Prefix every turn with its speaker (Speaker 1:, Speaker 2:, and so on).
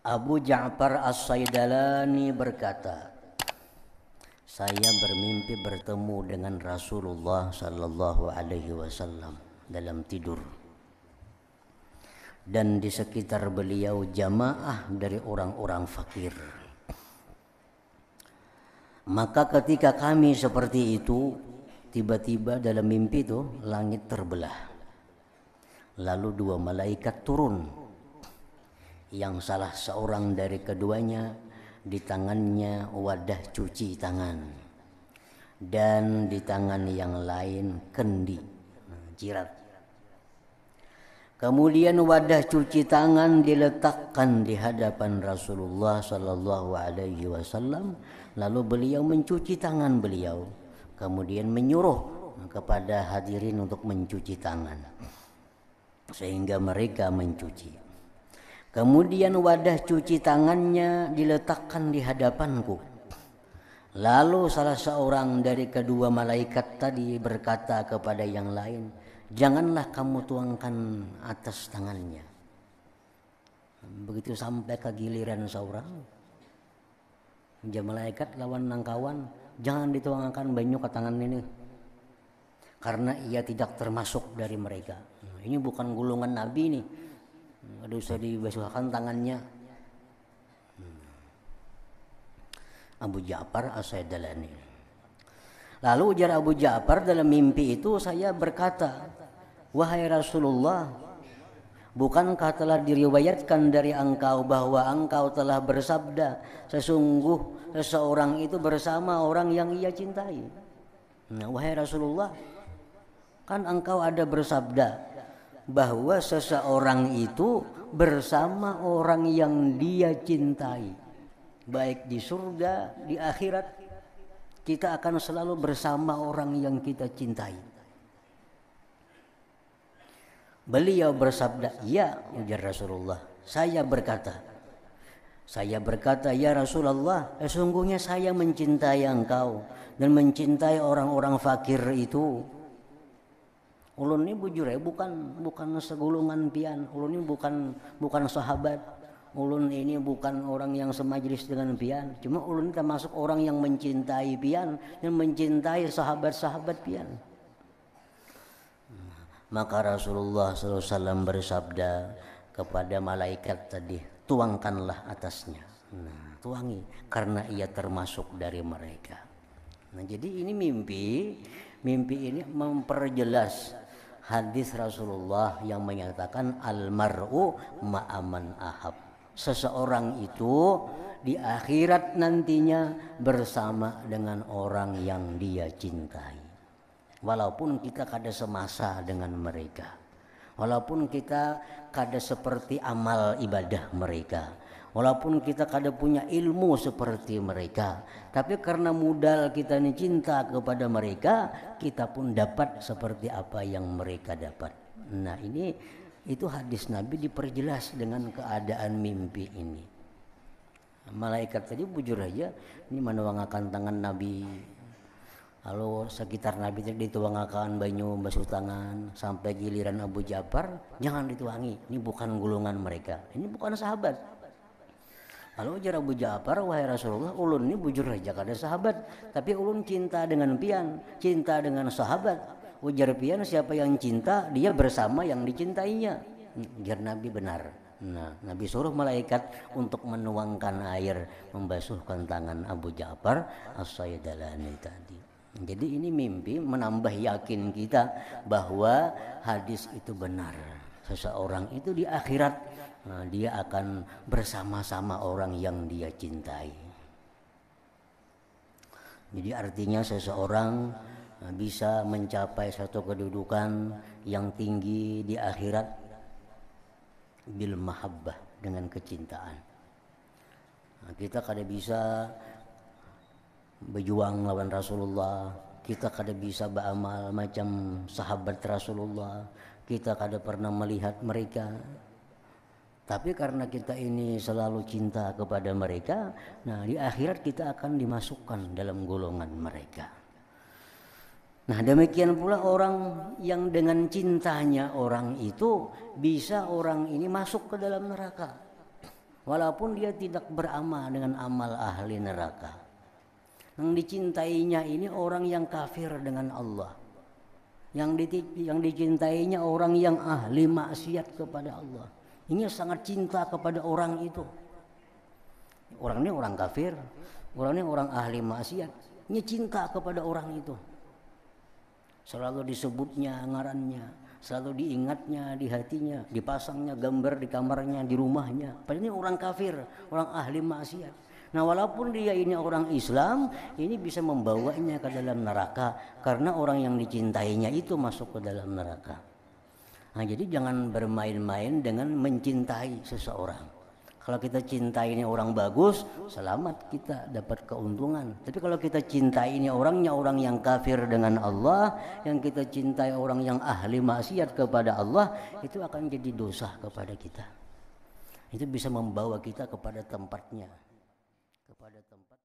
Speaker 1: Abu Ja'far As-Saidalani berkata, saya bermimpi bertemu dengan Rasulullah sallallahu alaihi wasallam dalam tidur. Dan di sekitar beliau jamaah dari orang-orang fakir. Maka ketika kami seperti itu, tiba-tiba dalam mimpi itu langit terbelah. Lalu dua malaikat turun. Yang salah seorang dari keduanya di tangannya wadah cuci tangan. Dan di tangan yang lain kendi, jirat. Kemudian wadah cuci tangan diletakkan di hadapan Rasulullah sallallahu alaihi wasallam, lalu beliau mencuci tangan beliau, kemudian menyuruh kepada hadirin untuk mencuci tangan sehingga mereka mencuci. Kemudian wadah cuci tangannya diletakkan di hadapanku. Lalu salah seorang dari kedua malaikat tadi berkata kepada yang lain, janganlah kamu tuangkan atas tangannya. Begitu sampai ke giliran seorang, malaikat lawan nangkawan, jangan dituangkan banyu ke tangan ini, karena ia tidak termasuk dari mereka. Ini bukan golongan Nabi nih, ada usah dibasuhkan tangannya. Abu Ja'far As-Saidalani. Lalu ujar Abu Ja'far dalam mimpi itu, saya berkata, wahai Rasulullah, bukankah telah diriwayatkan dari engkau bahwa engkau telah bersabda, sesungguh seseorang itu bersama orang yang ia cintai. Nah, wahai Rasulullah, kan engkau ada bersabda bahwa seseorang itu bersama orang yang dia cintai. Baik di surga, di akhirat, kita akan selalu bersama orang yang kita cintai. Beliau bersabda, ya, ujar Rasulullah. Saya berkata, ya Rasulullah, sesungguhnya saya mencintai engkau dan mencintai orang-orang fakir itu. Ulun ini bujur ya, bukan segulungan pian. Ulun ini bukan sahabat. Ulun ini bukan orang yang semajlis dengan pian. Cuma ulun termasuk orang yang mencintai pian dan mencintai sahabat-sahabat pian. Maka Rasulullah SAW bersabda kepada malaikat tadi, tuangkanlah atasnya. Nah, tuangi, karena ia termasuk dari mereka. Nah, jadi ini mimpi ini memperjelas hadis Rasulullah yang menyatakan al-mar'u ma'aman ahab. Seseorang itu di akhirat nantinya bersama dengan orang yang dia cintai. Walaupun kita kada semasa dengan mereka, walaupun kita kada seperti amal ibadah mereka, walaupun kita kada punya ilmu seperti mereka, tapi karena modal kita ini cinta kepada mereka, kita pun dapat seperti apa yang mereka dapat. Nah, itu hadis Nabi diperjelas dengan keadaan mimpi ini. Malaikat tadi bujur aja, ini menuangkan tangan Nabi. Lalu sekitar Nabi tadi dituangkan banyu basuh tangan, sampai giliran Abu Ja'far, jangan dituangi, ini bukan golongan mereka, ini bukan sahabat. Lalu ujar Abu Ja'far, wahai Rasulullah, ulun ini bujur aja kada sahabat, tapi ulun cinta dengan pian, cinta dengan sahabat. Ujar pian, siapa yang cinta, dia bersama yang dicintainya. Ujar Nabi, benar. Nah, Nabi suruh malaikat untuk menuangkan air, membasuhkan tangan Abu Ja'far As-Saidalani tadi. Jadi ini mimpi menambah yakin kita bahwa hadis itu benar. Seseorang itu di akhirat, dia akan bersama-sama orang yang dia cintai. Jadi artinya seseorang bisa mencapai satu kedudukan yang tinggi di akhirat bil mahabbah, dengan kecintaan. Kita kada bisa berjuang lawan Rasulullah, kita kada bisa beramal macam sahabat Rasulullah, kita kada pernah melihat mereka, tapi karena kita ini selalu cinta kepada mereka, nah di akhirat kita akan dimasukkan dalam golongan mereka. Nah, demikian pula orang yang dengan cintanya orang itu bisa orang ini masuk ke dalam neraka. walaupun dia tidak beramal dengan amal ahli neraka. Yang dicintainya ini orang yang kafir dengan Allah. Yang dicintainya orang yang ahli maksiat kepada Allah. Ini sangat cinta kepada orang itu. Orang ini orang kafir, orang ini orang ahli maksiat. Ini cinta kepada orang itu. Selalu disebutnya ngarannya, selalu diingatnya di hatinya, dipasangnya gambar di kamarnya, di rumahnya. Padahal ini orang kafir, orang ahli maksiat. Nah, walaupun dia ini orang Islam, ini bisa membawanya ke dalam neraka karena orang yang dicintainya itu masuk ke dalam neraka. Nah, jadi jangan bermain-main dengan mencintai seseorang. Kalau kita cintai ini orang bagus, selamat, kita dapat keuntungan. Tapi kalau kita cintai ini orangnya orang yang kafir dengan Allah, yang kita cintai orang yang ahli maksiat kepada Allah, itu akan jadi dosa kepada kita. Itu bisa membawa kita kepada tempatnya, kepada tempat